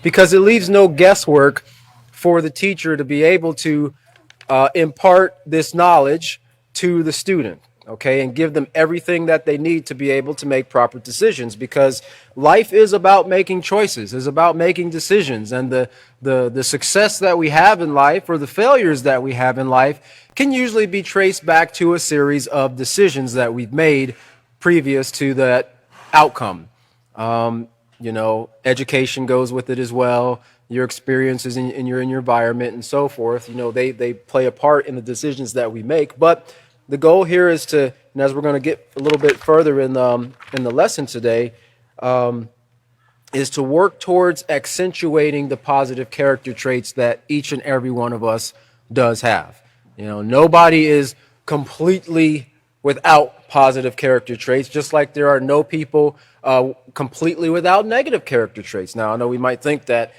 because it leaves no guesswork for the teacher to be able to impart this knowledge to the student, okay, and give them everything that they need to be able to make proper decisions, because life is about making choices, is about making decisions, and the success that we have in life or the failures that we have in life can usually be traced back to a series of decisions that we've made previous to that outcome. Education goes with it as well. Your experiences in your environment and so forth, they play a part in the decisions that we make. But the goal here is to, and as we're going to get a little bit further in the lesson today, is to work towards accentuating the positive character traits that each and every one of us does have. Nobody is completely without positive character traits, just like there are no people completely without negative character traits. Now, I know we might think that,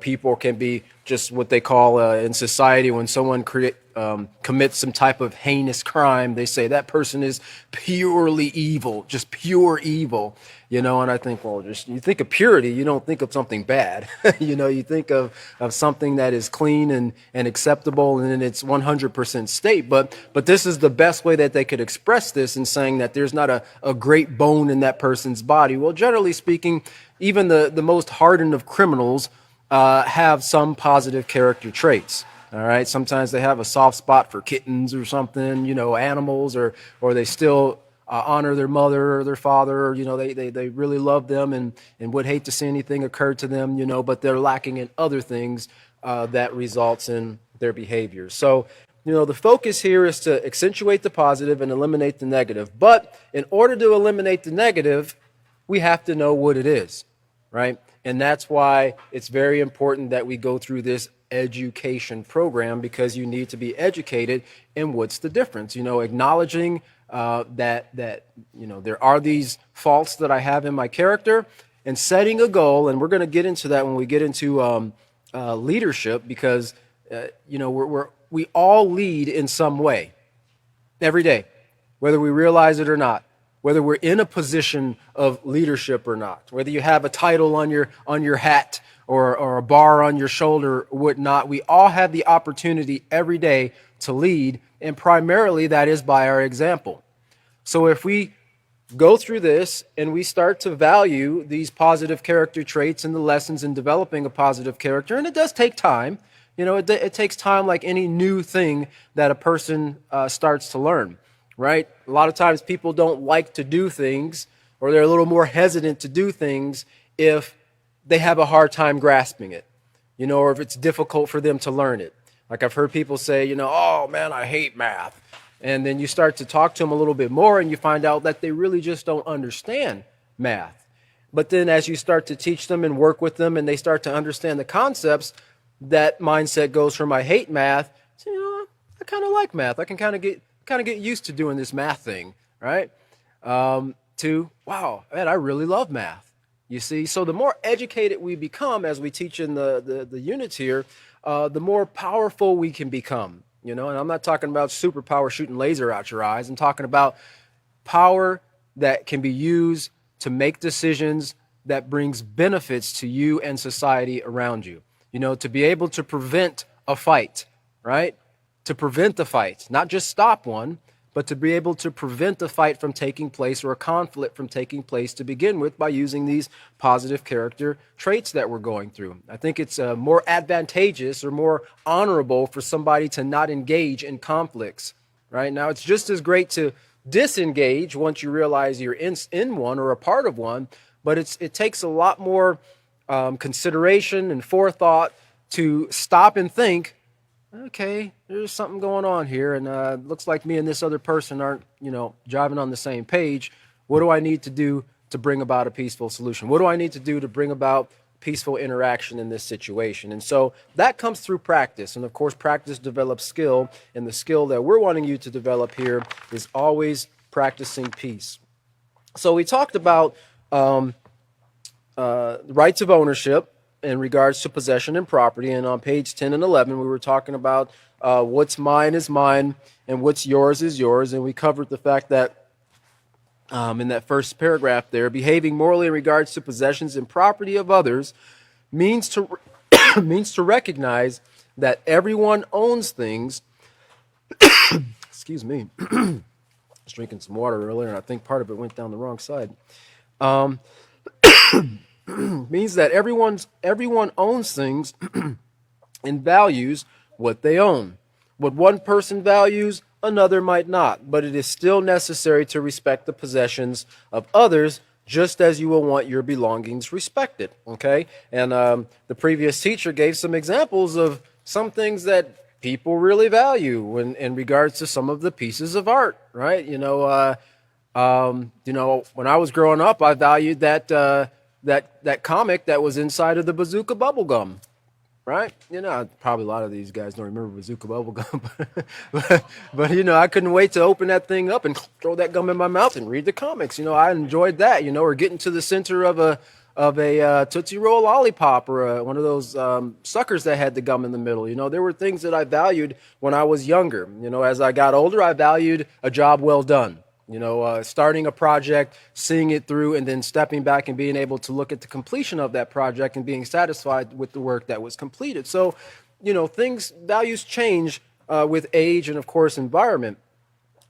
people can be just what they call in society, when someone commits some type of heinous crime, they say that person is purely evil, just pure evil, and I think, well, just you think of purity, you don't think of something bad. You think of something that is clean and acceptable and in its 100% state. But this is the best way that they could express this in saying that there's not a great bone in that person's body. Well, generally speaking, even the most hardened of criminals have some positive character traits. All right. Sometimes they have a soft spot for kittens or something, animals, or they still honor their mother or their father. They really love them and would hate to see anything occur to them, but they're lacking in other things that results in their behavior. So, the focus here is to accentuate the positive and eliminate the negative. But in order to eliminate the negative, we have to know what it is, right? And that's why it's very important that we go through this education program, because you need to be educated in what's the difference, acknowledging that there are these faults that I have in my character, and setting a goal. And we're going to get into that when we get into leadership, because we all lead in some way every day, whether we realize it or not, whether we're in a position of leadership or not, whether you have a title on your hat or a bar on your shoulder or whatnot. We all have the opportunity every day to lead, and primarily that is by our example. So if we go through this and we start to value these positive character traits and the lessons in developing a positive character, and it does take time, it takes time like any new thing that a person starts to learn, right? A lot of times people don't like to do things, or they're a little more hesitant to do things if they have a hard time grasping it, or if it's difficult for them to learn it. Like I've heard people say, oh man, I hate math. And then you start to talk to them a little bit more and you find out that they really just don't understand math. But then as you start to teach them and work with them and they start to understand the concepts, that mindset goes from I hate math to, I kind of like math. I can kind of get used to doing this math thing, right? To, wow, man, I really love math. You see, so the more educated we become as we teach in the units here, the more powerful we can become, and I'm not talking about superpower shooting laser out your eyes. I'm talking about power that can be used to make decisions that brings benefits to you and society around you, to be able to prevent a fight, right? To prevent the fight, not just stop one, but to be able to prevent the fight from taking place or a conflict from taking place to begin with by using these positive character traits that we're going through. I think it's more advantageous or more honorable for somebody to not engage in conflicts, right? Now, it's just as great to disengage once you realize you're in one or a part of one, but it takes a lot more consideration and forethought to stop and think, okay, there's something going on here, and it looks like me and this other person aren't, driving on the same page. What do I need to do to bring about a peaceful solution? What do I need to do to bring about peaceful interaction in this situation? And so that comes through practice. And of course, practice develops skill, and the skill that we're wanting you to develop here is always practicing peace. So we talked about rights of ownership in regards to possession and property. And on page 10 and 11, we were talking about what's mine is mine and what's yours is yours. And we covered the fact that in that first paragraph there, behaving morally in regards to possessions and property of others means to means to recognize that everyone owns things. Excuse me. I was drinking some water earlier, and I think part of it went down the wrong side. Means that everyone owns things and values what they own. What one person values, another might not, but it is still necessary to respect the possessions of others, just as you will want your belongings respected. Okay? And the previous teacher gave some examples of some things that people really value when, in regards to some of the pieces of art, right? When I was growing up, I valued that comic that was inside of the Bazooka bubblegum. Right? Probably a lot of these guys don't remember Bazooka Bubblegum, but I couldn't wait to open that thing up and throw that gum in my mouth and read the comics. I enjoyed that, or getting to the center of a Tootsie Roll lollipop or one of those suckers that had the gum in the middle. There were things that I valued when I was younger. As I got older, I valued a job well done. Starting a project, seeing it through, and then stepping back and being able to look at the completion of that project and being satisfied with the work that was completed. So, values change with age and, of course, environment.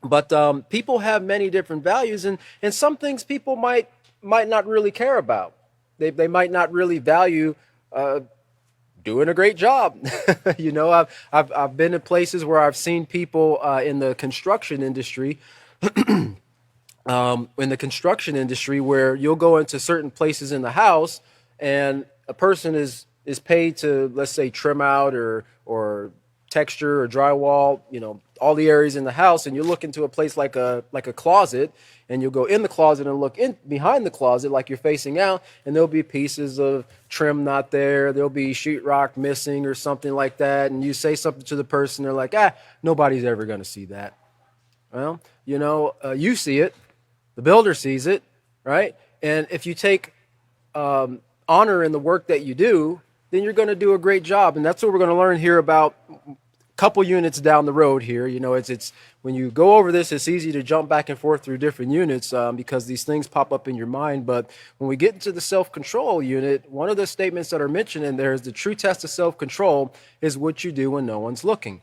But people have many different values, and some things people might not really care about. They might not really value doing a great job. I've been in places where I've seen people in the construction industry. In the construction industry, where you'll go into certain places in the house and a person is paid to, let's say, trim out or texture or drywall, all the areas in the house, and you look into a place like a closet, and you'll go in the closet and look in behind the closet like you're facing out, and there'll be pieces of trim not there, there'll be sheetrock missing or something like that, and you say something to the person, they're like, nobody's ever going to see that. Well, you see it, the builder sees it, right? And if you take honor in the work that you do, then you're going to do a great job. And that's what we're going to learn here about a couple units down the road here. It's when you go over this, it's easy to jump back and forth through different units because these things pop up in your mind. But when we get into the self-control unit, one of the statements that are mentioned in there is the true test of self-control is what you do when no one's looking.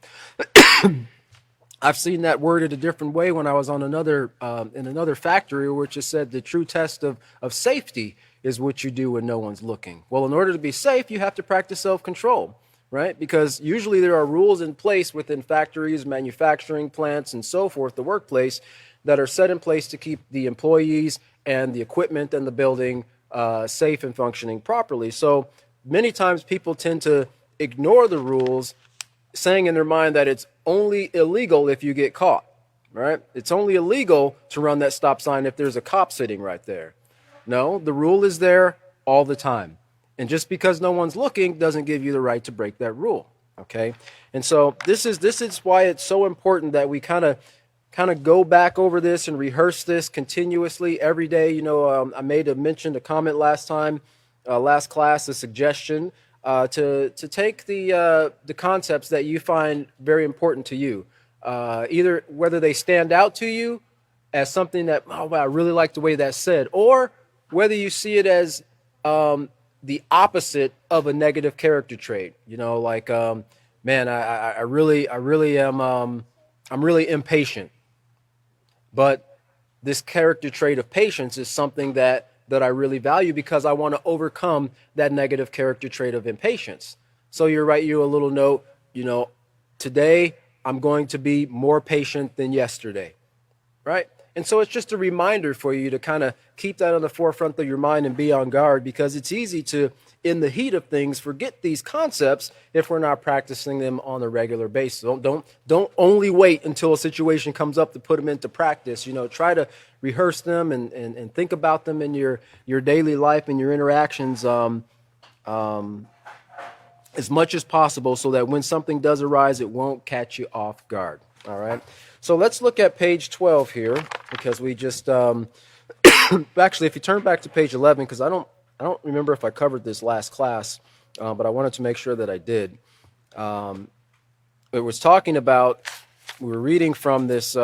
I've seen that worded a different way when I was on in another factory, which is said the true test of safety is what you do when no one's looking. Well, in order to be safe, you have to practice self-control, right? Because usually there are rules in place within factories, manufacturing plants, and so forth, the workplace, that are set in place to keep the employees and the equipment and the building safe and functioning properly. So many times people tend to ignore the rules, saying in their mind that it's only illegal if you get caught, right? It's only illegal to run that stop sign if there's a cop sitting right there. No, the rule is there all the time. And just because no one's looking doesn't give you the right to break that rule, okay? And so this is why it's so important that we kind of go back over this and rehearse this continuously every day. I made a comment last time, last class, a suggestion to take the concepts that you find very important to you, either whether they stand out to you as something that, oh wow, I really like the way that's said, or whether you see it as the opposite of a negative character trait. Man, I really am I'm really impatient, but this character trait of patience is something that I really value because I want to overcome that negative character trait of impatience. So you write you a little note, today I'm going to be more patient than yesterday, right? And so it's just a reminder for you to kind of keep that on the forefront of your mind and be on guard, because it's easy to, in the heat of things, forget these concepts if we're not practicing them on a regular basis. Don't only wait until a situation comes up to put them into practice. Try to rehearse them and think about them in your daily life and your interactions as much as possible, so that when something does arise, it won't catch you off guard. All right. So let's look at page 12 here, because we just actually, if you turn back to page 11, because I don't remember if I covered this last class, but I wanted to make sure that I did. It was talking about, we were reading from this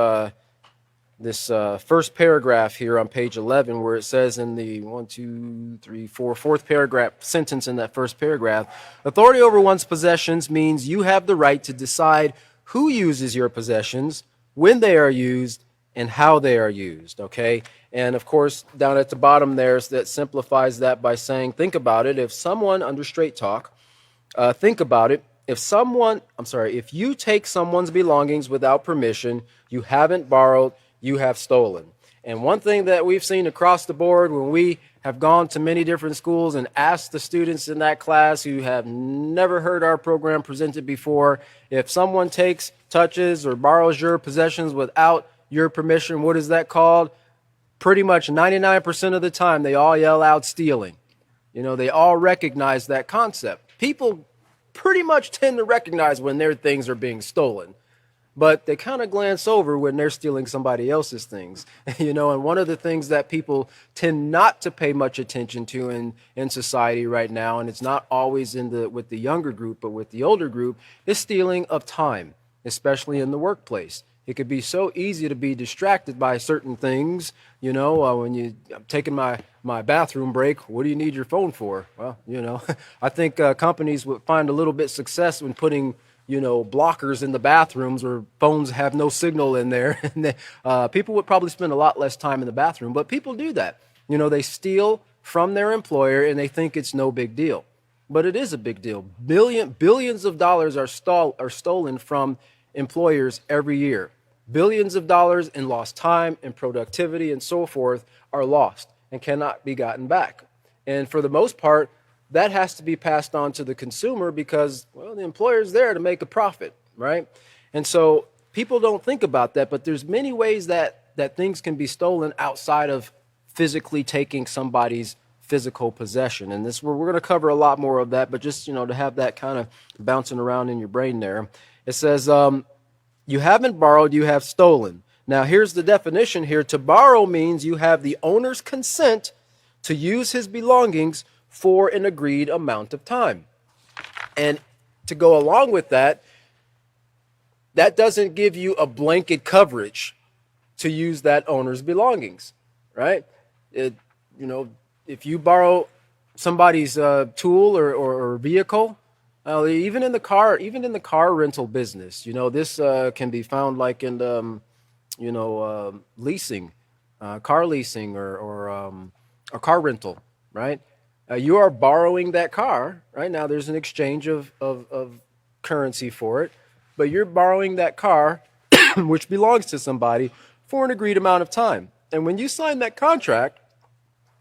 first paragraph here on page 11, where it says in the fourth paragraph sentence in that first paragraph, authority over one's possessions means you have the right to decide who uses your possessions, when they are used, and how they are used. Okay. And of course, down at the bottom there, that simplifies that by saying, think about it. If someone, under straight talk, think about it. If you take someone's belongings without permission, you haven't borrowed, you have stolen. And one thing that we've seen across the board when we have gone to many different schools and asked the students in that class who have never heard our program presented before, if someone takes, touches, or borrows your possessions without your permission, what is that called? Pretty much 99% of the time, they all yell out stealing. You know, they all recognize that concept. People pretty much tend to recognize when their things are being stolen, but they kind of glance over when they're stealing somebody else's things. You know, and one of the things that people tend not to pay much attention to in society right now, and it's not always with the younger group, but with the older group, is stealing of time, especially in the workplace. It could be so easy to be distracted by certain things. You know, I'm taking my bathroom break, what do you need your phone for? Well, you know, I think companies would find a little bit success when putting, you know, blockers in the bathrooms where phones have no signal in there. And people would probably spend a lot less time in the bathroom, but people do that. You know, they steal from their employer and they think it's no big deal. But it is a big deal. Billions of dollars are stolen from employers every year. Billions of dollars in lost time and productivity and so forth are lost and cannot be gotten back. And for the most part, that has to be passed on to the consumer because, well, the employer's there to make a profit, right? And so people don't think about that, but there's many ways that things can be stolen outside of physically taking somebody's physical possession. And we're going to cover a lot more of that, but just, you know, to have that kind of bouncing around in your brain there. It says, you haven't borrowed, you have stolen. Now, here's the definition here. To borrow means you have the owner's consent to use his belongings for an agreed amount of time. And to go along with that, that doesn't give you a blanket coverage to use that owner's belongings, right? You know, if you borrow somebody's tool or vehicle, even in the car rental business, you know, this can be found like in leasing, car leasing or car rental, right? You are borrowing that car, right? Now there's an exchange of currency for it, but you're borrowing that car, which belongs to somebody, for an agreed amount of time. And when you sign that contract,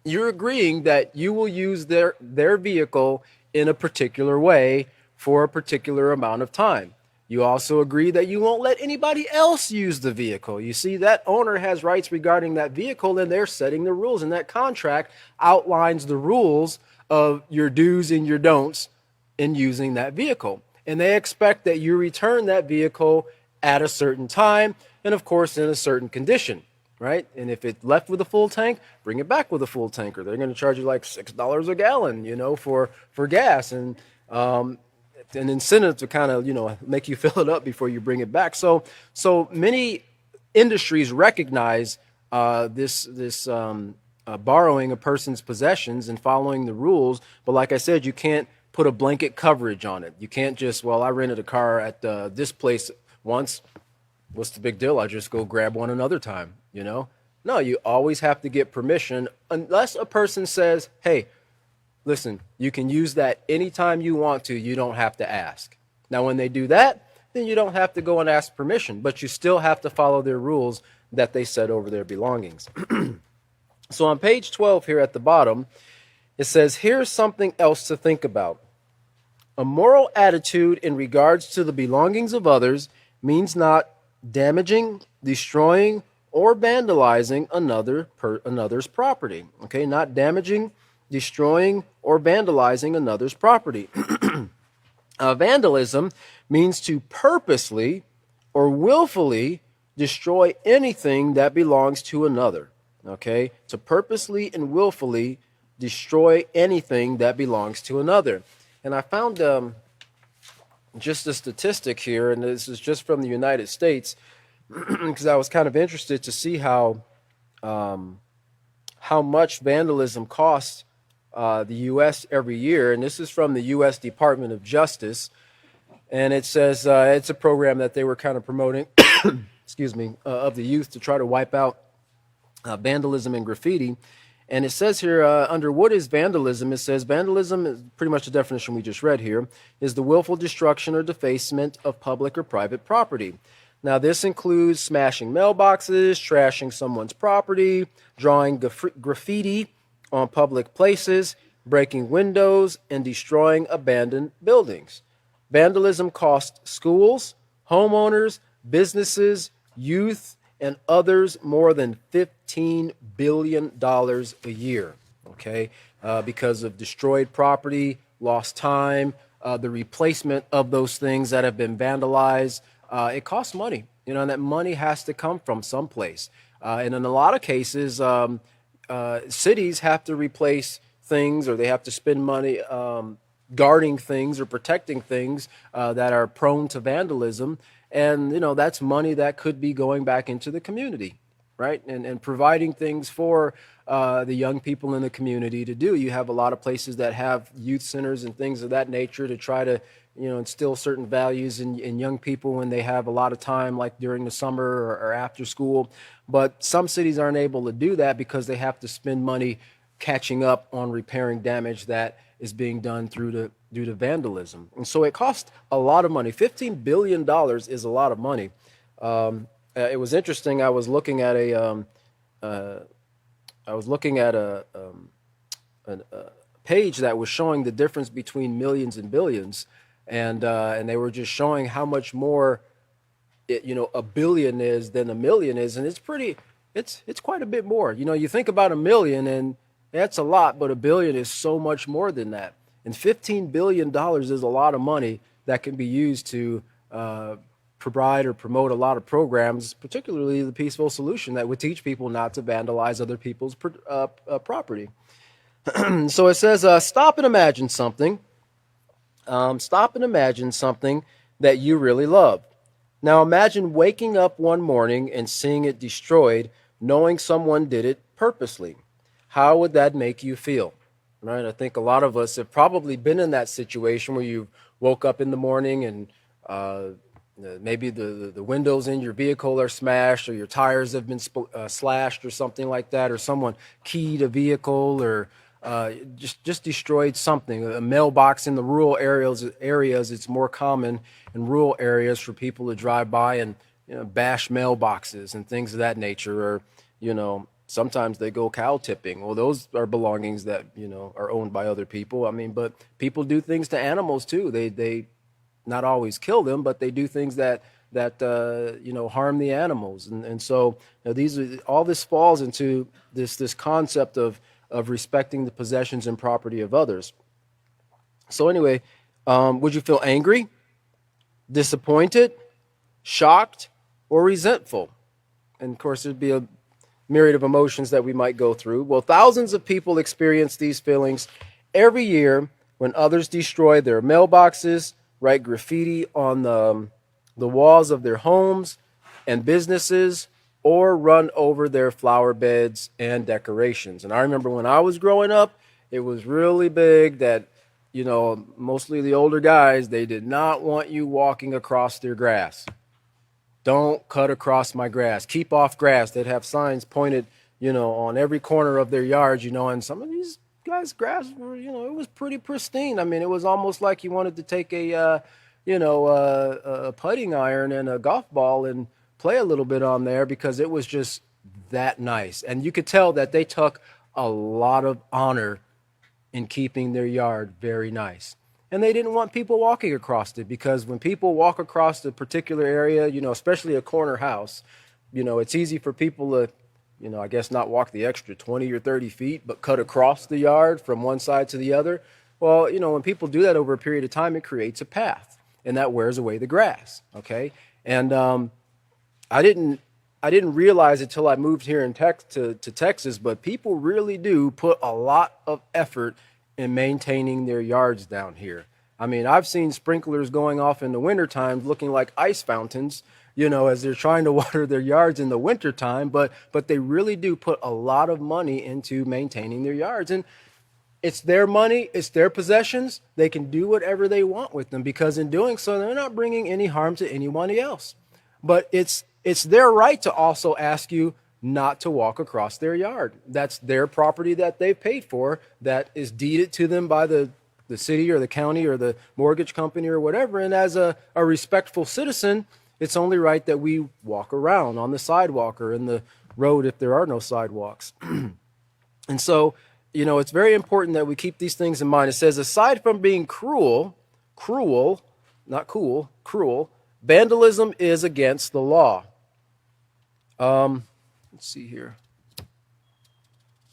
you're agreeing that you will use their vehicle in a particular way for a particular amount of time. You also agree that you won't let anybody else use the vehicle. You see, that owner has rights regarding that vehicle, and they're setting the rules. And that contract outlines the rules of your do's and your don'ts in using that vehicle. And they expect that you return that vehicle at a certain time, and of course, in a certain condition, right? And if it left with a full tank, bring it back with a full tank, or they're going to charge you like $6 a gallon, you know, for gas. And an incentive to kind of, you know, make you fill it up before you bring it back. So many industries recognize this borrowing a person's possessions and following the rules. But like I said, you can't put a blanket coverage on it. You can't just, well, I rented a car at this place once. What's the big deal? I just go grab one another time, you know? No, you always have to get permission unless a person says, hey, listen, you can use that anytime you want to. You don't have to ask. Now, when they do that, then you don't have to go and ask permission, but you still have to follow their rules that they set over their belongings. So on page 12 here at the bottom, it says, here's something else to think about. A moral attitude in regards to the belongings of others means not damaging, destroying, or vandalizing another's property. Okay, not damaging, destroying, or vandalizing another's property. Vandalism means to purposely or willfully destroy anything that belongs to another. Okay, to purposely and willfully destroy anything that belongs to another. And I found just a statistic here, and this is just from the United States. because I was kind of interested to see how much vandalism costs the U.S. every year. And this is from the U.S. Department of Justice. And it says it's a program that they were kind of promoting, excuse me, of the youth to try to wipe out vandalism and graffiti. And it says here under what is vandalism, it says vandalism is pretty much the definition we just read here, is the willful destruction or defacement of public or private property. Now, this includes smashing mailboxes, trashing someone's property, drawing graffiti on public places, breaking windows, and destroying abandoned buildings. Vandalism costs schools, homeowners, businesses, youth, and others more than $15 billion a year, okay, because of destroyed property, lost time, the replacement of those things that have been vandalized. It costs money, and that money has to come from someplace. And in a lot of cases, cities have to replace things, or they have to spend money guarding things or protecting things that are prone to vandalism. And, that's money that could be going back into the community, right? And providing things for the young people in the community to do. You have a lot of places that have youth centers and things of that nature to try to, instill certain values in young people when they have a lot of time, like during the summer or after school. But some cities aren't able to do that because they have to spend money catching up on repairing damage that is being done due to vandalism. And so it costs a lot of money. $15 billion is a lot of money. It was interesting. I was looking at a page that was showing the difference between millions and billions, and they were just showing how much more a billion is than a million is, and it's quite a bit more. You think about a million and that's a lot, but a billion is so much more than that. And $15 billion is a lot of money that can be used to provide or promote a lot of programs, particularly the Peaceful Solution, that would teach people not to vandalize other people's property. So it says, stop and imagine something. Stop and imagine something that you really love. Now imagine waking up one morning and seeing it destroyed, knowing someone did it purposely. How would that make you feel? Right? I think a lot of us have probably been in that situation where you woke up in the morning and maybe the windows in your vehicle are smashed, or your tires have been slashed or something like that, or someone keyed a vehicle, or just destroyed something. A mailbox in the rural areas, it's more common in rural areas for people to drive by and bash mailboxes and things of that nature, or sometimes they go cow tipping. Well, those are belongings that are owned by other people. I mean, but people do things to animals too. They not always kill them, but they do things that harm the animals. And so all this falls into this concept of respecting the possessions and property of others. So anyway, would you feel angry, disappointed, shocked, or resentful? And of course, there'd be a myriad of emotions that we might go through. Well, thousands of people experience these feelings every year when others destroy their mailboxes, write graffiti on the walls of their homes and businesses, or run over their flower beds and decorations. And I remember when I was growing up, it was really big that, mostly the older guys, they did not want you walking across their grass. Don't cut across my grass. Keep off grass. They'd have signs pointed, on every corner of their yards, and some of these guys' grass were, it was pretty pristine. I mean, it was almost like you wanted to take a putting iron and a golf ball and play a little bit on there, because it was just that nice. And you could tell that they took a lot of honor in keeping their yard very nice. And they didn't want people walking across it, because when people walk across a particular area, especially a corner house, it's easy for people to, I guess not walk the extra 20 or 30 feet, but cut across the yard from one side to the other. Well, when people do that over a period of time, it creates a path, and that wears away the grass. Okay. And I didn't realize it till I moved here to Texas, but people really do put a lot of effort in maintaining their yards down here. I mean, I've seen sprinklers going off in the winter times looking like ice fountains, as they're trying to water their yards in the wintertime, but they really do put a lot of money into maintaining their yards. And it's their money, it's their possessions. They can do whatever they want with them, because in doing so, they're not bringing any harm to anybody else. But it's their right to also ask you not to walk across their yard. That's their property that they've paid for, that is deeded to them by the city or the county or the mortgage company or whatever. And as a respectful citizen, it's only right that we walk around on the sidewalk or in the road if there are no sidewalks. And so, it's very important that we keep these things in mind. It says, aside from being cruel, not cool, cruel, vandalism is against the law. Let's see here.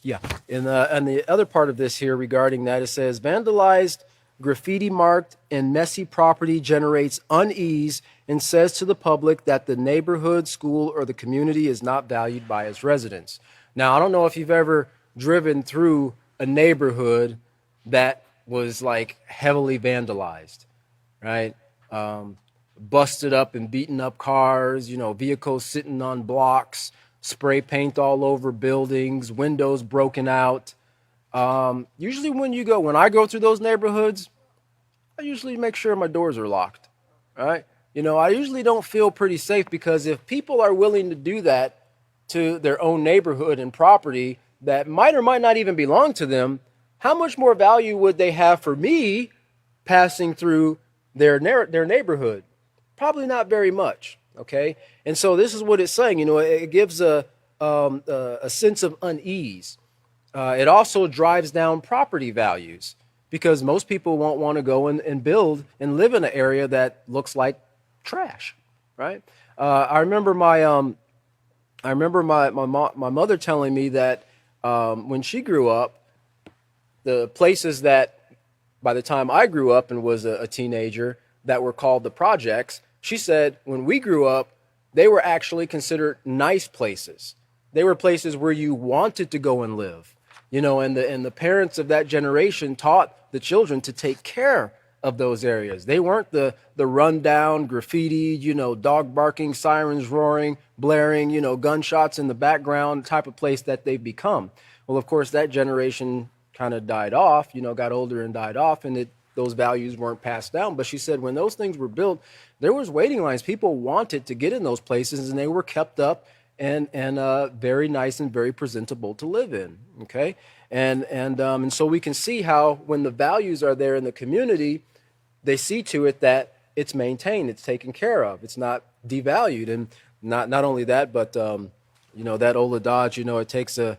Yeah, and the other part of this here regarding that, it says, vandalized, graffiti marked, and messy property generates unease and says to the public that the neighborhood, school, or the community is not valued by its residents. Now, I don't know if you've ever driven through a neighborhood that was like heavily vandalized, right? Busted up and beaten up cars, vehicles sitting on blocks, spray paint all over buildings, windows broken out. Usually when I go through those neighborhoods, I usually make sure my doors are locked, right? I usually don't feel pretty safe, because if people are willing to do that to their own neighborhood and property that might or might not even belong to them, how much more value would they have for me passing through their neighborhood? Probably not very much, okay? And so this is what it's saying. It gives a sense of unease. It also drives down property values, because most people won't want to go and build and live in an area that looks like trash, right? I remember my mother telling me that when she grew up, the places that by the time I grew up and was a teenager that were called the projects, she said when we grew up, they were actually considered nice places. They were places where you wanted to go and live, and the parents of that generation taught the children to take care of those areas. They weren't the rundown, graffitied, dog barking, sirens roaring, blaring, gunshots in the background type of place that they've become. Well, of course, that generation kind of died off, got older and died off, and those values weren't passed down. But she said when those things were built, there was waiting lines. People wanted to get in those places, and they were kept up and very nice and very presentable to live in. Okay, and so we can see how when the values are there in the community, they see to it that it's maintained, it's taken care of, it's not devalued. And not only that, but that old adage, it takes a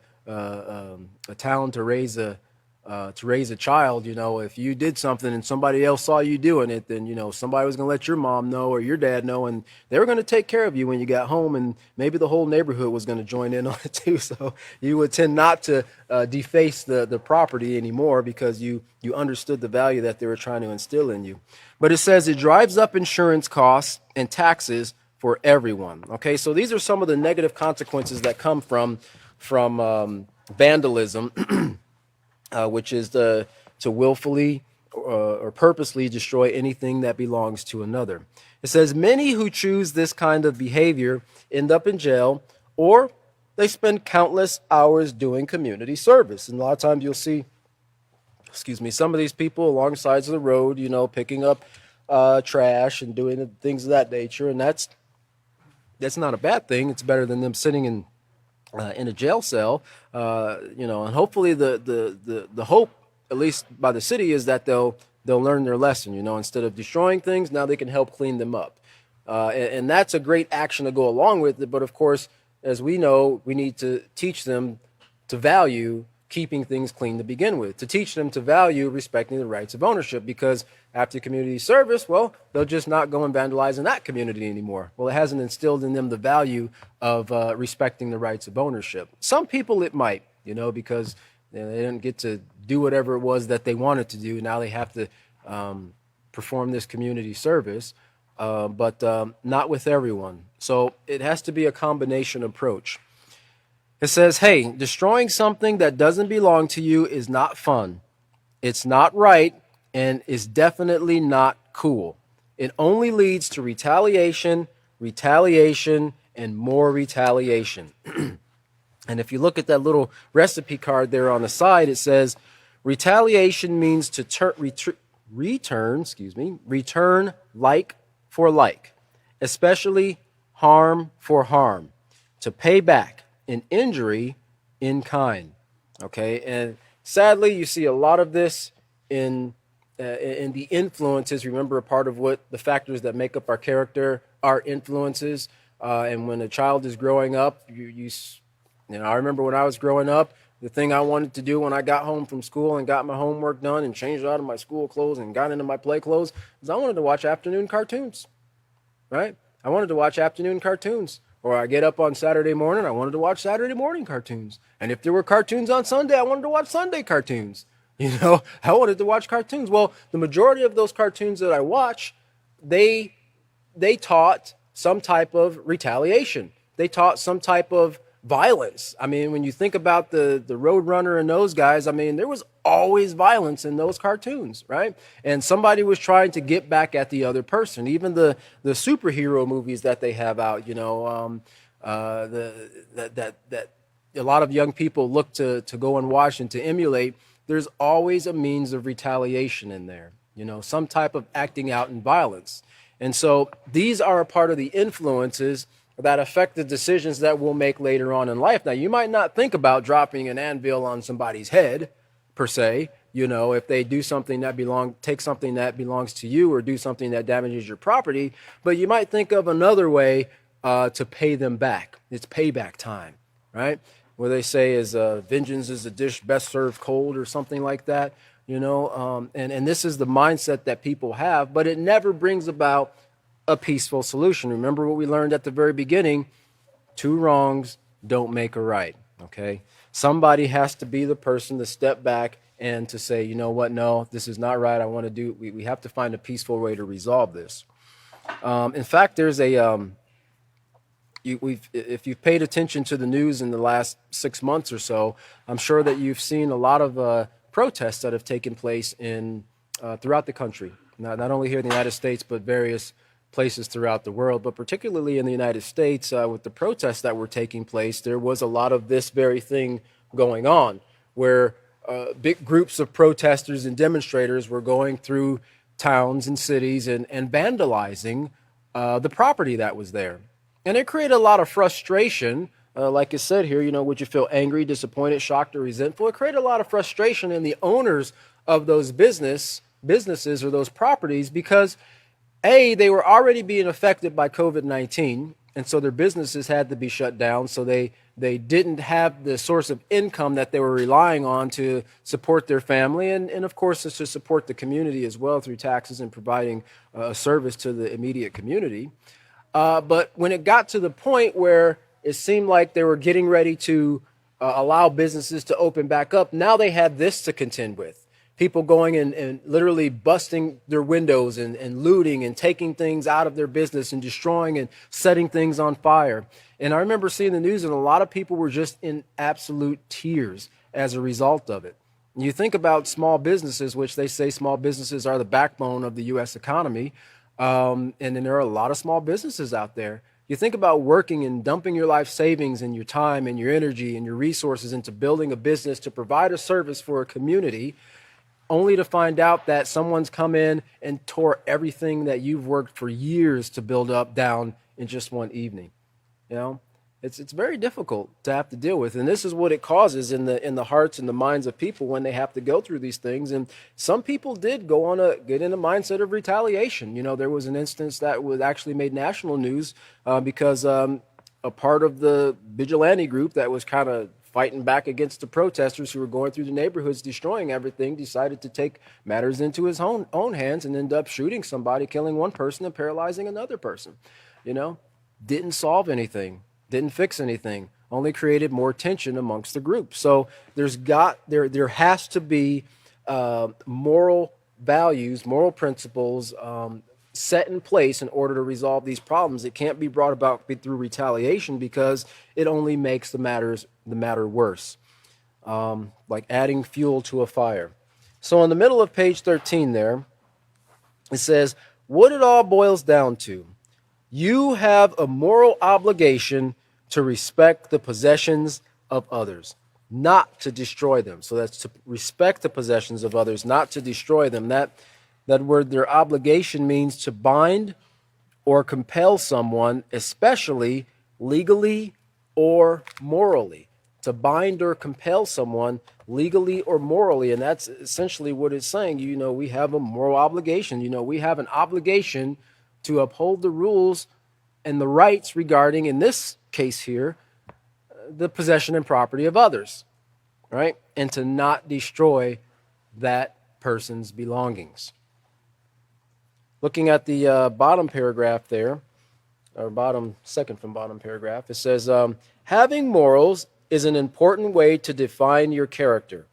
talent to raise a child. If you did something and somebody else saw you doing it, then somebody was going to let your mom know or your dad know, and they were going to take care of you when you got home, and maybe the whole neighborhood was going to join in on it too. So you would tend not to deface the property anymore, because you understood the value that they were trying to instill in you. But it says it drives up insurance costs and taxes for everyone. Okay, so these are some of the negative consequences that come from vandalism, which is to willfully or purposely destroy anything that belongs to another. It says many who choose this kind of behavior end up in jail, or they spend countless hours doing community service. And a lot of times you'll see, some of these people along sides of the road, picking up trash and doing things of that nature. And that's not a bad thing. It's better than them sitting in a jail cell, and hopefully the hope, at least by the city, is that they'll learn their lesson. Instead of destroying things, now they can help clean them up, and that's a great action to go along with it. But of course, as we know, we need to teach them to value keeping things clean to begin with, to teach them to value respecting the rights of ownership, because after community service, well, they'll just not go and vandalize in that community anymore. Well, it hasn't instilled in them the value of respecting the rights of ownership. Some people it might, because they didn't get to do whatever it was that they wanted to do. Now they have to perform this community service, but not with everyone. So it has to be a combination approach. It says, hey, destroying something that doesn't belong to you is not fun. It's not right, and is definitely not cool. It only leads to retaliation, retaliation, and more retaliation. And if you look at that little recipe card there on the side, it says retaliation means to return like for like, especially harm for harm, to pay back an injury in kind. Okay, and sadly, you see a lot of this in the influences. Remember, a part of what the factors that make up our character are influences. And when a child is growing up, I remember when I was growing up, the thing I wanted to do when I got home from school and got my homework done and changed out of my school clothes and got into my play clothes is I wanted to watch afternoon cartoons, right? I wanted to watch afternoon cartoons. Or I get up on Saturday morning, I wanted to watch Saturday morning cartoons. And if there were cartoons on Sunday, I wanted to watch Sunday cartoons. I wanted to watch cartoons. Well, the majority of those cartoons that I watch, they taught some type of retaliation. They taught some type of violence. I mean, when you think about the Roadrunner and those guys, I mean, there was always violence in those cartoons, right? And somebody was trying to get back at the other person. Even the superhero movies that they have out, that a lot of young people look to go and watch and to emulate. There's always a means of retaliation in there, some type of acting out in violence. And so these are a part of the influences that affect the decisions that we'll make later on in life. Now, you might not think about dropping an anvil on somebody's head, per se, if they do something take something that belongs to you or do something that damages your property, but you might think of another way to pay them back. It's payback time, right? Where they say is vengeance is a dish best served cold or something like that, and this is the mindset that people have, but it never brings about a peaceful solution. Remember what we learned at the very beginning: two wrongs don't make a right. Okay, somebody has to be the person to step back and to say, you know what, no, this is not right. I want to do. We have to find a peaceful way to resolve this. In fact, there's if you've paid attention to the news in the last 6 months or so, I'm sure that you've seen a lot of protests that have taken place throughout the country. Not only here in the United States, but various places throughout the world, but particularly in the United States, with the protests that were taking place, there was a lot of this very thing going on, where big groups of protesters and demonstrators were going through towns and cities and vandalizing the property that was there. And it created a lot of frustration. Like it said here, would you feel angry, disappointed, shocked, or resentful? It created a lot of frustration in the owners of those businesses or those properties, because they were already being affected by COVID-19, and so their businesses had to be shut down. So they didn't have the source of income that they were relying on to support their family, and of course, it's to support the community as well through taxes and providing a service to the immediate community. But when it got to the point where it seemed like they were getting ready to allow businesses to open back up, now they had this to contend with. People going and literally busting their windows and looting and taking things out of their business and destroying and setting things on fire. And I remember seeing the news, and a lot of people were just in absolute tears as a result of it. You think about small businesses, which they say small businesses are the backbone of the U.S. economy. And then there are a lot of small businesses out there. You think about working and dumping your life savings and your time and your energy and your resources into building a business to provide a service for a community, only to find out that someone's come in and tore everything that you've worked for years to build up down in just one evening. It's very difficult to have to deal with, and this is what it causes in the hearts and the minds of people when they have to go through these things. And some people did get in a mindset of retaliation. There was an instance that was actually made national news because a part of the vigilante group that was kind of fighting back against the protesters who were going through the neighborhoods, destroying everything, decided to take matters into his own hands and end up shooting somebody, killing one person and paralyzing another person. Didn't solve anything, didn't fix anything, only created more tension amongst the group. So there has to be moral values, moral principles set in place in order to resolve these problems. It can't be brought about through retaliation, because it only makes the matter worse, like adding fuel to a fire. So in the middle of page 13 there, it says, what it all boils down to: You have a moral obligation to respect the possessions of others, not to destroy them. So that's to respect the possessions of others, not to destroy them. That word, their obligation, means to bind or compel someone, especially legally or morally. To bind or compel someone legally or morally. And that's essentially what it's saying. You know, we have a moral obligation. You know, we have an obligation to uphold the rules and the rights regarding, in this case here, the possession and property of others, right? And to not destroy that person's belongings. Looking at the bottom paragraph there, or second from bottom paragraph, it says, having morals is an important way to define your character.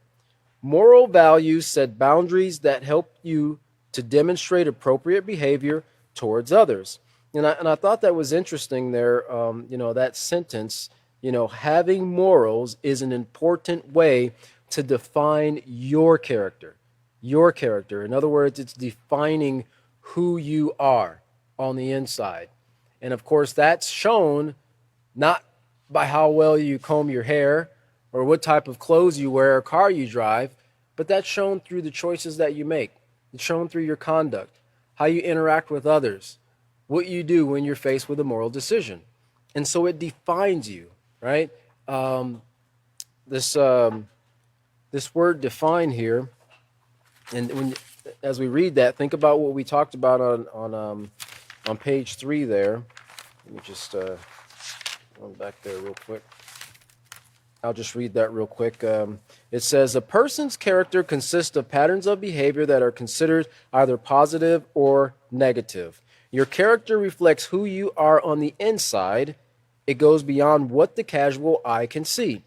Moral values set boundaries that help you to demonstrate appropriate behavior towards others. And I thought that was interesting there, that sentence, having morals is an important way to define your character. Your character. In other words, it's defining who you are on the inside. And of course, that's shown not by how well you comb your hair or what type of clothes you wear or car you drive, but that's shown through the choices that you make. It's shown through your conduct, how you interact with others, what you do when you're faced with a moral decision. And so it defines you, right? This word define here, and as we read that, think about what we talked about on page 3 there. Let me just go back there real quick. I'll just read that real quick. It says, a person's character consists of patterns of behavior that are considered either positive or negative. Your character reflects who you are on the inside. It goes beyond what the casual eye can see.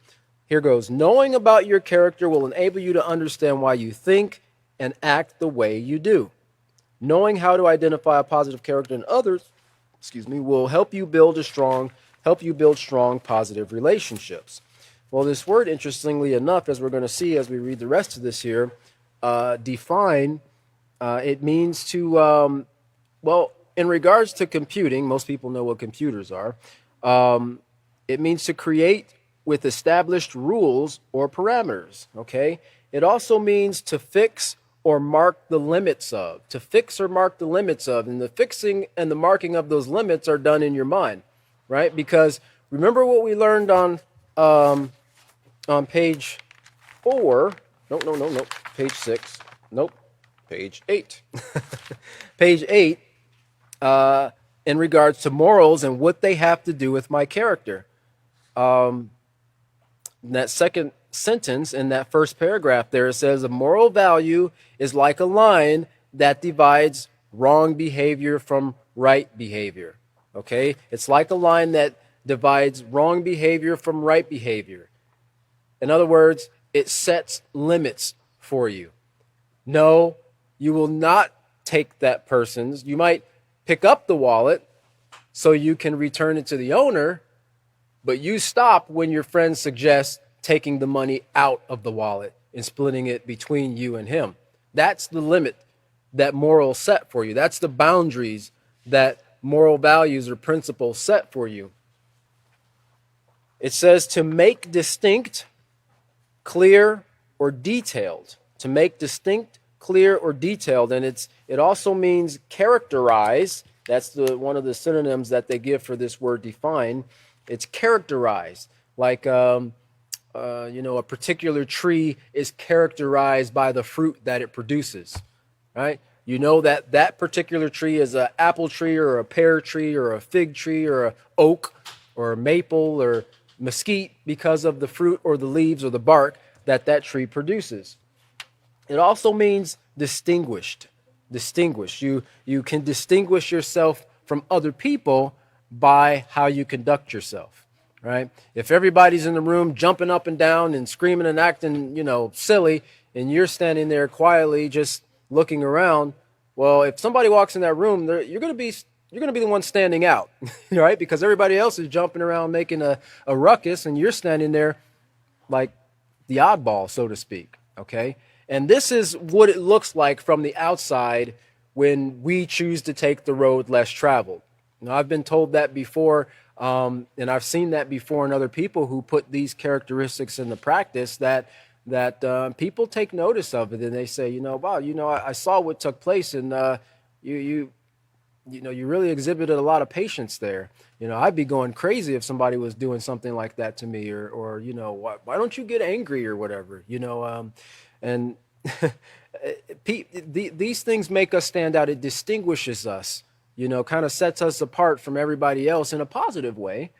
Here goes. Knowing about your character will enable you to understand why you think and act the way you do. Knowing how to identify a positive character in others, will help you build strong, positive relationships. Well, this word, interestingly enough, as we're going to see as we read the rest of this here, define, it means to, in regards to computing, most people know what computers are. It means to create with established rules or parameters, okay? It also means to fix or mark the limits of, and the fixing and the marking of those limits are done in your mind, right? Because remember what we learned on page 4, page 6, page 8. Page 8, in regards to morals and what they have to do with my character. In that second sentence in that first paragraph there, it says a moral value is like a line that divides wrong behavior from right behavior. Okay? It's like a line that divides wrong behavior from right behavior. In other words, it sets limits for you. No, you will not take that person's. You might pick up the wallet so you can return it to the owner, but you stop when your friend suggests taking the money out of the wallet and splitting it between you and him. That's the limit that morals set for you. That's the boundaries that moral values or principles set for you. It says to make distinct, clear, or detailed. To make distinct, clear, or detailed. And it also means characterize. That's one of the synonyms that they give for this word define. It's characterized. Like, a particular tree is characterized by the fruit that it produces, right? You know that particular tree is an apple tree or a pear tree or a fig tree or an oak or a maple or mesquite because of the fruit or the leaves or the bark that tree produces. It also means distinguished. You can distinguish yourself from other people by how you conduct yourself. Right? If everybody's in the room jumping up and down and screaming and acting, silly, and you're standing there quietly just looking around, well, if somebody walks in that room, you're going to be the one standing out, right? Because everybody else is jumping around making a ruckus, and you're standing there like the oddball, so to speak, okay? And this is what it looks like from the outside when we choose to take the road less traveled. I've been told that before, and I've seen that before in other people who put these characteristics into practice. That people take notice of it, and they say, wow, I saw what took place, and you you really exhibited a lot of patience there. I'd be going crazy if somebody was doing something like that to me, or why don't you get angry or whatever, and these things make us stand out. It distinguishes us, kind of sets us apart from everybody else in a positive way.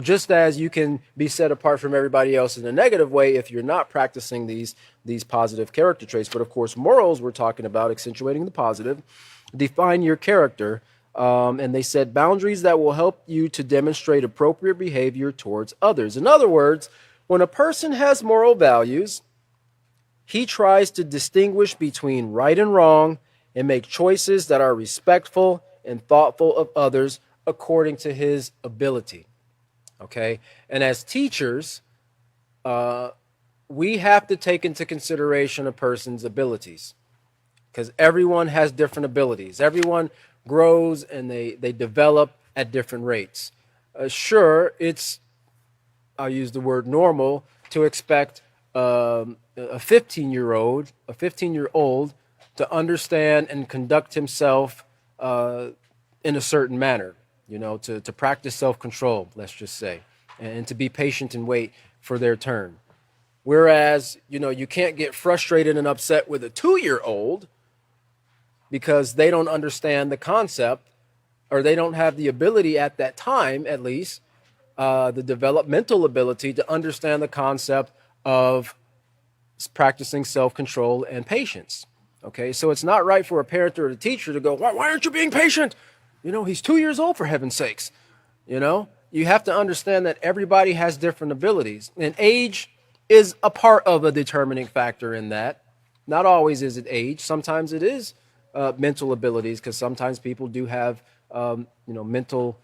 Just as you can be set apart from everybody else in a negative way if you're not practicing these positive character traits. But of course, morals, we're talking about accentuating the positive, define your character. And they set boundaries that will help you to demonstrate appropriate behavior towards others. In other words, when a person has moral values, he tries to distinguish between right and wrong and make choices that are respectful and thoughtful of others according to his ability. Okay? And as teachers, we have to take into consideration a person's abilities, because everyone has different abilities. Everyone grows and they develop at different rates. Sure, I'll use the word normal to expect a 15-year-old to understand and conduct himself in a certain manner, to practice self-control, let's just say, and to be patient and wait for their turn. Whereas, you can't get frustrated and upset with a 2-year-old because they don't understand the concept, or they don't have the ability at that time, at least, the developmental ability to understand the concept of practicing self-control and patience. Okay, so it's not right for a parent or a teacher to go, why aren't you being patient? He's 2 years old, for heaven's sakes. You have to understand that everybody has different abilities, and age is a part of a determining factor in that. Not always is it age. Sometimes it is mental abilities, because sometimes people do have mental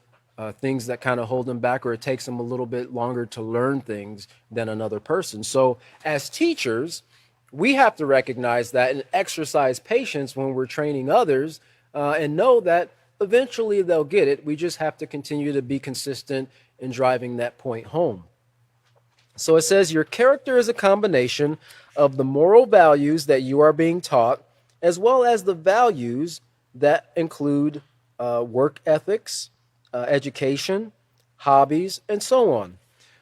things that kind of hold them back, or it takes them a little bit longer to learn things than another person. So as teachers, we have to recognize that and exercise patience when we're training others, and know that eventually they'll get it. We just have to continue to be consistent in driving that point home. So it says your character is a combination of the moral values that you are being taught, as well as the values that include work ethics, education, hobbies, and so on.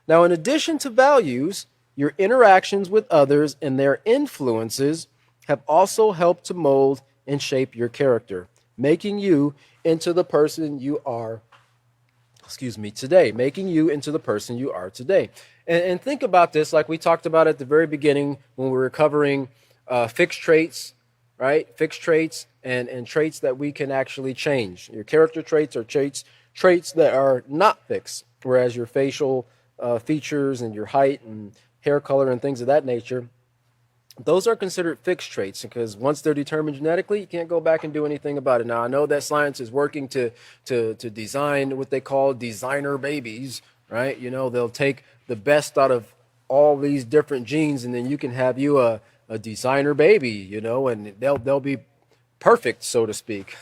Now, in addition to values, your interactions with others and their influences have also helped to mold and shape your character, making you into the person you are, today, making you into the person you are today. And think about this, like we talked about at the very beginning when we were covering fixed traits, right? Fixed traits and traits that we can actually change. Your character traits are traits that are not fixed, whereas your facial features and your height and hair color and things of that nature, those are considered fixed traits, because once they're determined genetically, you can't go back and do anything about it. Now, I know that science is working to design what they call designer babies, right? They'll take the best out of all these different genes, and then you can have you a designer baby, and they'll be perfect, so to speak.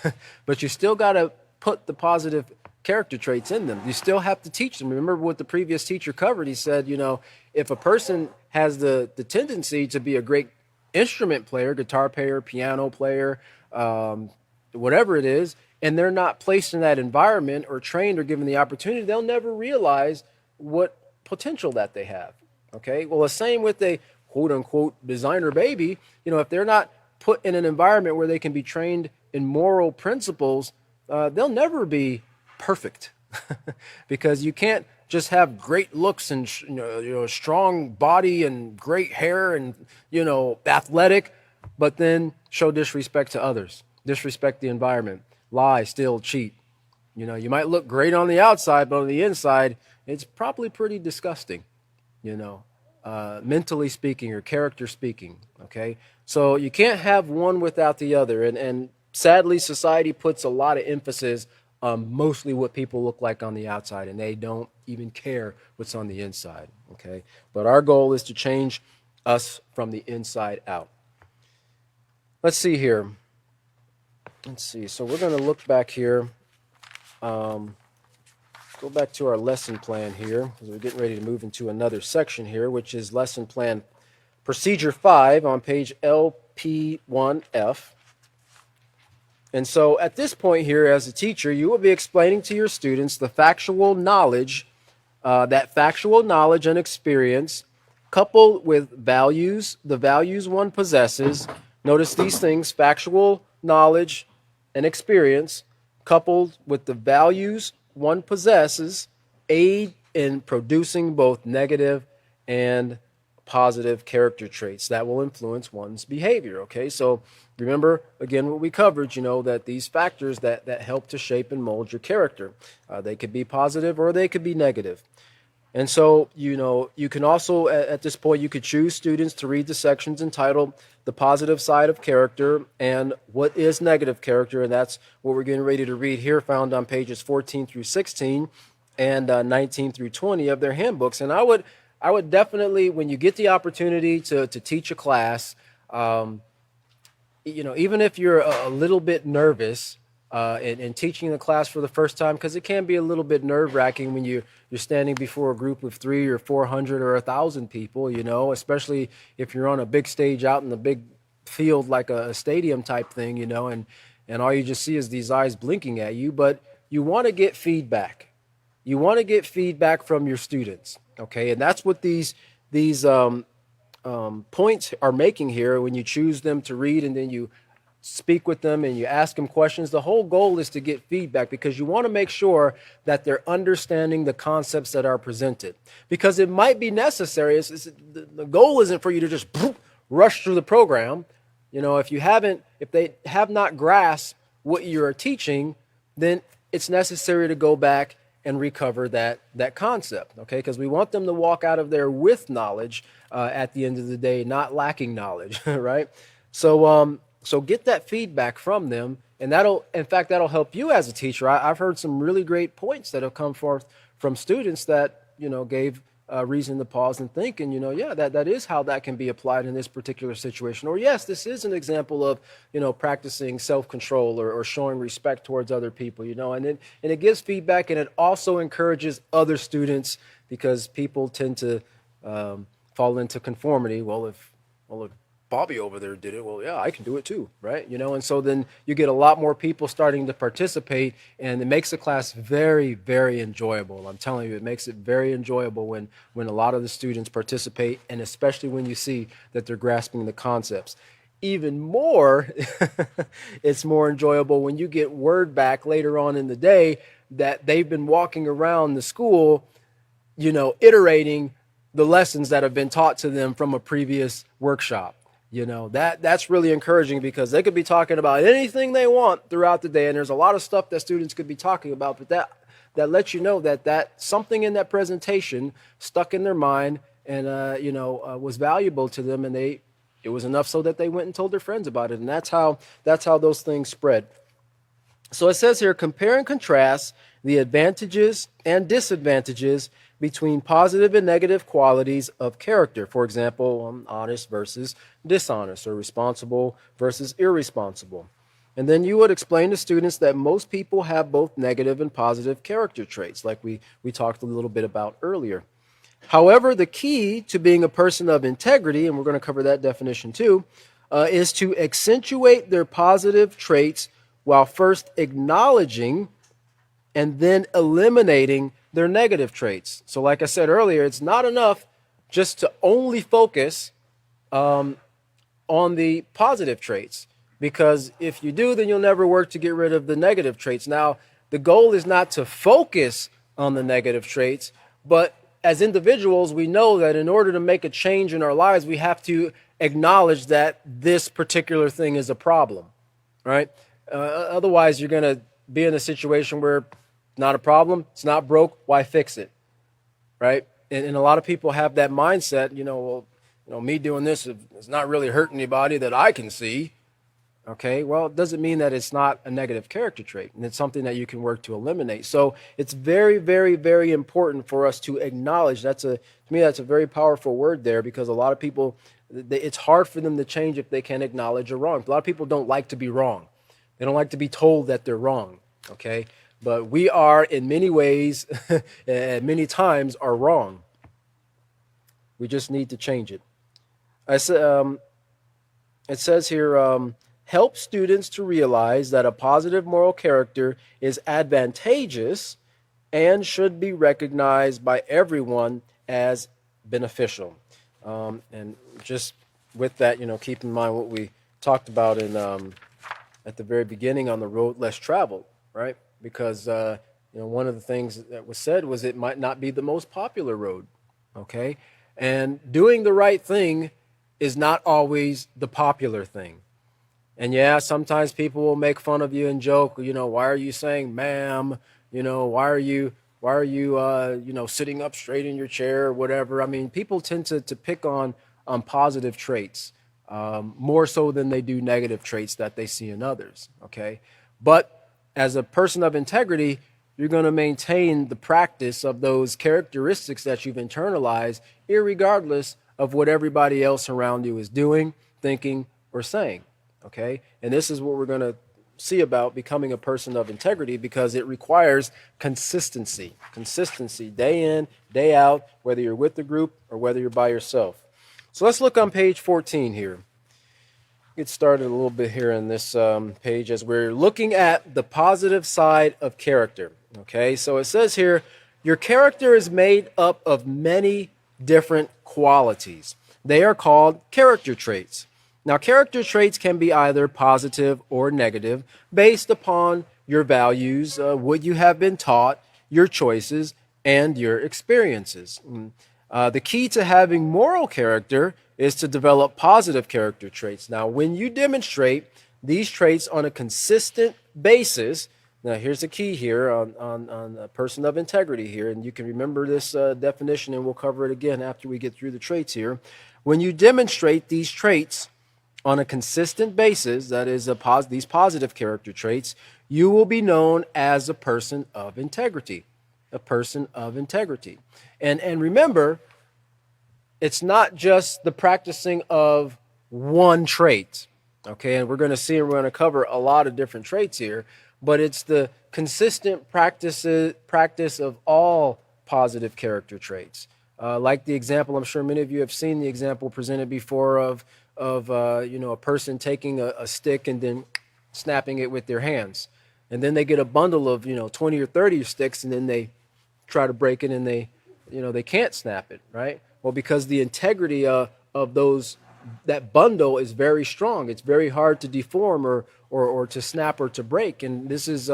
But you still got to put the positive character traits in them. You still have to teach them. Remember what the previous teacher covered. He said, if a person has the tendency to be a great instrument player, guitar player, piano player, whatever it is, and they're not placed in that environment or trained or given the opportunity, they'll never realize what potential that they have. Okay, well, the same with a quote-unquote designer baby. If they're not put in an environment where they can be trained in moral principles, they'll never be perfect. Because you can't just have great looks and strong body and great hair and athletic, but then show disrespect to others, disrespect the environment, lie, steal, cheat. You might look great on the outside, but on the inside, it's probably pretty disgusting, mentally speaking or character speaking. Okay, so you can't have one without the other, and sadly, society puts a lot of emphasis mostly what people look like on the outside, and they don't even care what's on the inside, okay? But our goal is to change us from the inside out. Let's see here. So we're going to look back here go back to our lesson plan here, because we're getting ready to move into another section here, which is lesson plan procedure 5 on page LP1F. And so at this point here, as a teacher, you will be explaining to your students the factual knowledge, that factual knowledge and experience coupled with values, the values one possesses. Notice these things: factual knowledge and experience coupled with the values one possesses aid in producing both negative and positive character traits that will influence one's behavior. Okay, so remember again what we covered, that these factors that help to shape and mold your character, they could be positive or they could be negative. And so, you can also, at this point, you could choose students to read the sections entitled The Positive Side of Character and What is Negative Character, and that's what we're getting ready to read here, found on pages 14 through 16 and 19 through 20 of their handbooks. And I would definitely, when you get the opportunity to teach a class, even if you're a little bit nervous in teaching the class for the first time, because it can be a little bit nerve-wracking when you're standing before a group of 300 or 400 or 1,000 people, especially if you're on a big stage out in the big field like a stadium type thing, and all you just see is these eyes blinking at you. But you want to get feedback. You want to get feedback from your students, okay? And that's what these points are making here when you choose them to read and then you speak with them and you ask them questions. The whole goal is to get feedback, because you want to make sure that they're understanding the concepts that are presented, because it might be necessary. The goal isn't for you to just rush through the program. If they have not grasped what you're teaching, then it's necessary to go back and recover that concept, okay? Because we want them to walk out of there with knowledge at the end of the day, not lacking knowledge, right? So get that feedback from them, and that'll help you as a teacher. I've heard some really great points that have come forth from students that, gave reason to pause and think, and, that is how that can be applied in this particular situation. Or yes, this is an example of, practicing self-control or showing respect towards other people, and it gives feedback, and it also encourages other students, because people tend to fall into conformity. Well, if Bobby over there did it, well, yeah, I can do it too, right? And so then you get a lot more people starting to participate, and it makes the class very, very enjoyable. I'm telling you, it makes it very enjoyable when a lot of the students participate, and especially when you see that they're grasping the concepts. Even more, it's more enjoyable when you get word back later on in the day that they've been walking around the school, iterating the lessons that have been taught to them from a previous workshop. That's really encouraging, because they could be talking about anything they want throughout the day, and there's a lot of stuff that students could be talking about, but that lets you know that something in that presentation stuck in their mind and was valuable to them, and it was enough so that they went and told their friends about it, and that's how those things spread. So it says here, compare and contrast the advantages and disadvantages between positive and negative qualities of character. For example, honest versus dishonest, or responsible versus irresponsible. And then you would explain to students that most people have both negative and positive character traits, like we talked a little bit about earlier. However, the key to being a person of integrity, and we're going to cover that definition too, is to accentuate their positive traits while first acknowledging and then eliminating their negative traits. So like I said earlier, it's not enough just to only focus on the positive traits, because if you do, then you'll never work to get rid of the negative traits. Now, the goal is not to focus on the negative traits, but as individuals, we know that in order to make a change in our lives, we have to acknowledge that this particular thing is a problem, right? Otherwise, you're going to be in a situation where it's not a problem, it's not broke, why fix it, right? And a lot of people have that mindset, me doing this is not really hurting anybody that I can see. Okay, well, it doesn't mean that it's not a negative character trait, and it's something that you can work to eliminate. So it's very, very, very important for us to acknowledge. To me, that's a very powerful word there, because a lot of people, it's hard for them to change if they can't acknowledge a wrong. A lot of people don't like to be wrong. They don't like to be told that they're wrong, okay? but we are in many ways, and many times are wrong. We just need to change it. It says here, help students to realize that a positive moral character is advantageous and should be recognized by everyone as beneficial. And just with that, keep in mind what we talked about in at the very beginning on the road less traveled, right? Because one of the things that was said was it might not be the most popular road, okay? And doing the right thing is not always the popular thing. And yeah, sometimes people will make fun of you and joke, why are you saying ma'am? Why are you sitting up straight in your chair or whatever? I mean, people tend to pick on positive traits more so than they do negative traits that they see in others, okay? But as a person of integrity, you're going to maintain the practice of those characteristics that you've internalized, irregardless of what everybody else around you is doing, thinking, or saying, okay? And this is what we're going to see about becoming a person of integrity, because it requires consistency day in, day out, whether you're with the group or whether you're by yourself. So let's look on page 14 here. Get started a little bit here in this page as we're looking at the positive side of character. Okay, so it says here, your character is made up of many different qualities. They are called character traits. Now, character traits can be either positive or negative based upon your values, what you have been taught, your choices, and your experiences. The key to having moral character is to develop positive character traits. Now, when you demonstrate these traits on a consistent basis, now here's the key here on a person of integrity here, and you can remember this definition, and we'll cover it again after we get through the traits here. When you demonstrate these traits on a consistent basis, that is these positive character traits, you will be known as a person of integrity. A person of integrity. And remember, it's not just the practicing of one trait, okay? And we're going to see, and we're going to cover a lot of different traits here, but it's the consistent practice of all positive character traits. Like the example, I'm sure many of you have seen the example presented before of a person taking a stick and then snapping it with their hands. And then they get a bundle of, 20 or 30 sticks, and then they try to break it, and they can't snap it, right? Well, because the integrity of that bundle is very strong. It's very hard to deform or to snap or to break. And this is,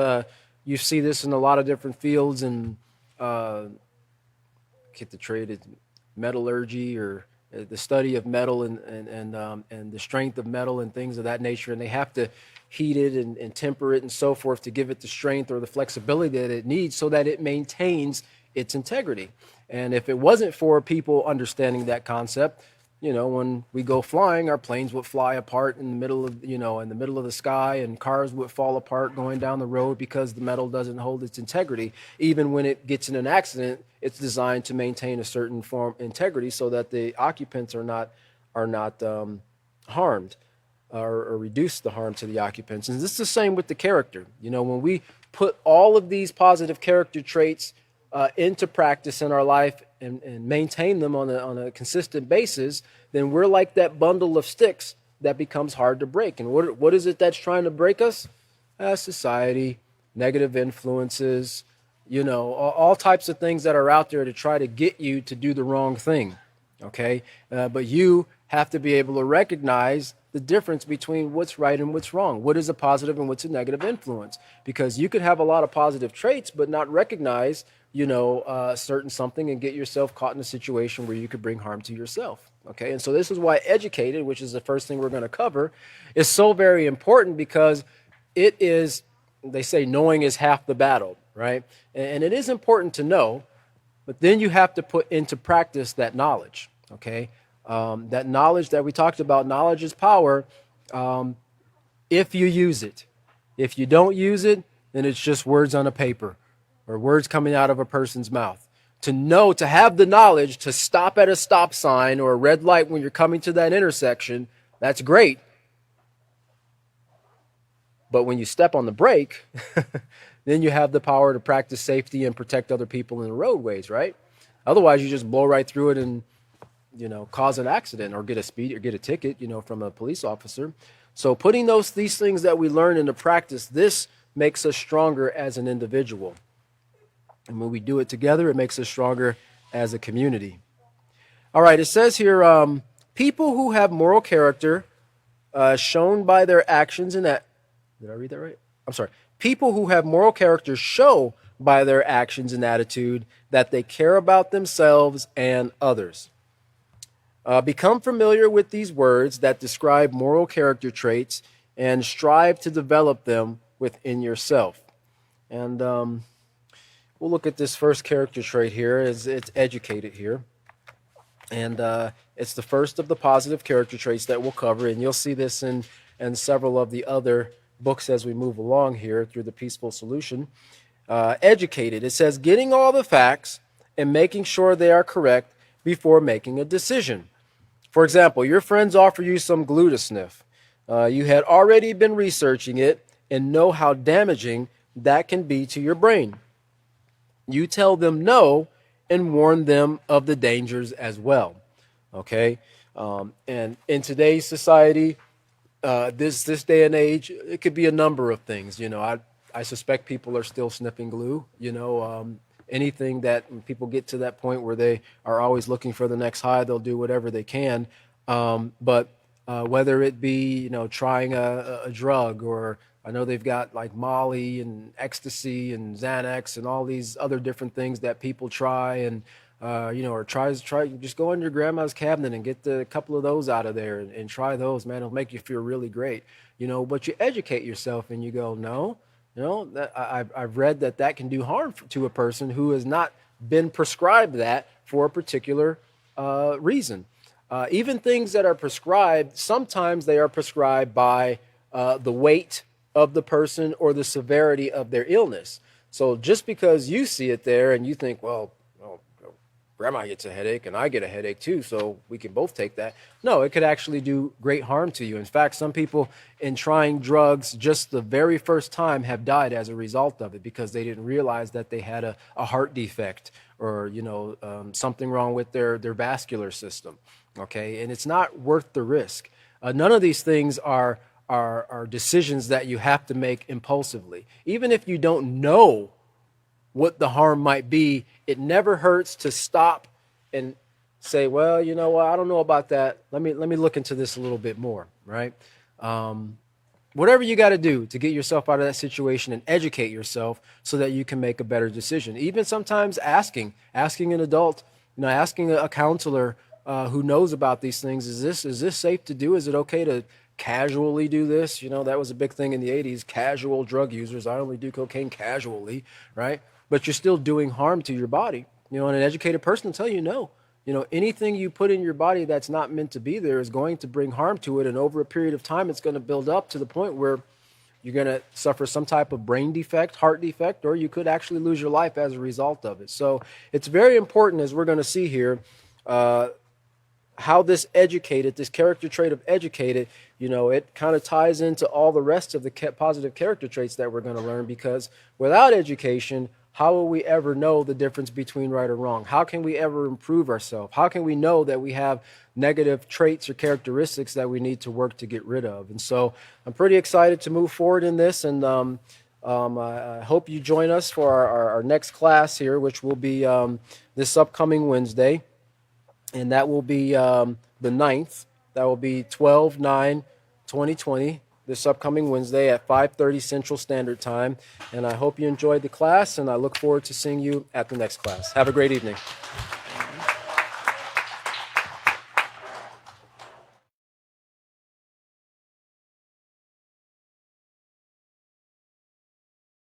you see this in a lot of different fields, and get the trade, it's metallurgy, or the study of metal and the strength of metal and things of that nature. And they have to heat it and temper it and so forth to give it the strength or the flexibility that it needs so that it maintains its integrity. And if it wasn't for people understanding that concept, when we go flying, our planes would fly apart in the middle of the sky, and cars would fall apart going down the road because the metal doesn't hold its integrity. Even when it gets in an accident, it's designed to maintain a certain form of integrity so that the occupants are not harmed or reduce the harm to the occupants. And this is the same with the character. When we put all of these positive character traits into practice in our life and maintain them on a consistent basis, then we're like that bundle of sticks that becomes hard to break. And what is it that's trying to break us? Society, negative influences, all types of things that are out there to try to get you to do the wrong thing, okay? But you have to be able to recognize the difference between what's right and what's wrong. What is a positive and what's a negative influence? Because you could have a lot of positive traits but not recognize certain something and get yourself caught in a situation where you could bring harm to yourself. Okay, and so this is why educated, which is the first thing we're going to cover, is so very important, because it is, they say knowing is half the battle, right? And it is important to know, but then you have to put into practice that knowledge, okay? That knowledge that we talked about, knowledge is power, if you use it. If you don't use it, then it's just words on a paper, or words coming out of a person's mouth. To know, to have the knowledge to stop at a stop sign or a red light when you're coming to that intersection, that's great. But when you step on the brake, then you have the power to practice safety and protect other people in the roadways, right? Otherwise, you just blow right through it and, cause an accident or get a ticket, from a police officer. So putting these things that we learn into practice, this makes us stronger as an individual. And when we do it together, it makes us stronger as a community. All right, it says here, people who have moral character shown by their actions and that. Did I read that right? I'm sorry. People who have moral character show by their actions and attitude that they care about themselves and others. Become familiar with these words that describe moral character traits and strive to develop them within yourself. And we'll look at this first character trait here. It's educated here. And it's the first of the positive character traits that we'll cover. And you'll see this in several of the other books as we move along here through the Peaceful Solution. Educated. It says getting all the facts and making sure they are correct before making a decision. For example, your friends offer you some glue to sniff. You had already been researching it and know how damaging that can be to your brain. You tell them no and warn them of the dangers as well. Okay? And in today's society, this day and age, it could be a number of things. I suspect people are still sniffing glue. Anything that when people get to that point where they are always looking for the next high, they'll do whatever they can. But whether it be, trying a drug, or I know they've got like Molly and ecstasy and Xanax and all these other different things that people try, and or try just go in your grandma's cabinet and get a couple of those out of there and try those. Man, it'll make you feel really great. But you educate yourself and you go, no. That I've read that can do harm to a person who has not been prescribed that for a particular reason. Even things that are prescribed, sometimes they are prescribed by the weight of the person or the severity of their illness. So just because you see it there and you think, well, grandma gets a headache and I get a headache too, so we can both take that. No, it could actually do great harm to you. In fact, some people in trying drugs just the very first time have died as a result of it because they didn't realize that they had a heart defect or, something wrong with their vascular system. Okay, and it's not worth the risk. None of these things are decisions that you have to make impulsively. Even if you don't know what the harm might be, it never hurts to stop and say, well, I don't know about that. Let me look into this a little bit more, right? Whatever you got to do to get yourself out of that situation and educate yourself so that you can make a better decision. Even sometimes asking an adult, asking a counselor who knows about these things, is this safe to do? Is it okay to casually do this? That was a big thing in the 80s, casual drug users. I only do cocaine casually, right? But you're still doing harm to your body. And an educated person will tell you no. Anything you put in your body that's not meant to be there is going to bring harm to it. And over a period of time, it's going to build up to the point where you're going to suffer some type of brain defect, heart defect, or you could actually lose your life as a result of it. So it's very important, as we're going to see here, how this character trait of educated, it kind of ties into all the rest of the positive character traits that we're going to learn, because without education, how will we ever know the difference between right or wrong? How can we ever improve ourselves? How can we know that we have negative traits or characteristics that we need to work to get rid of? And so I'm pretty excited to move forward in this, and I hope you join us for our next class here, which will be this upcoming Wednesday, and that will be the 9th. That will be 12/9/2020. This upcoming Wednesday at 5:30 Central Standard Time. And I hope you enjoyed the class, and I look forward to seeing you at the next class. Have a great evening.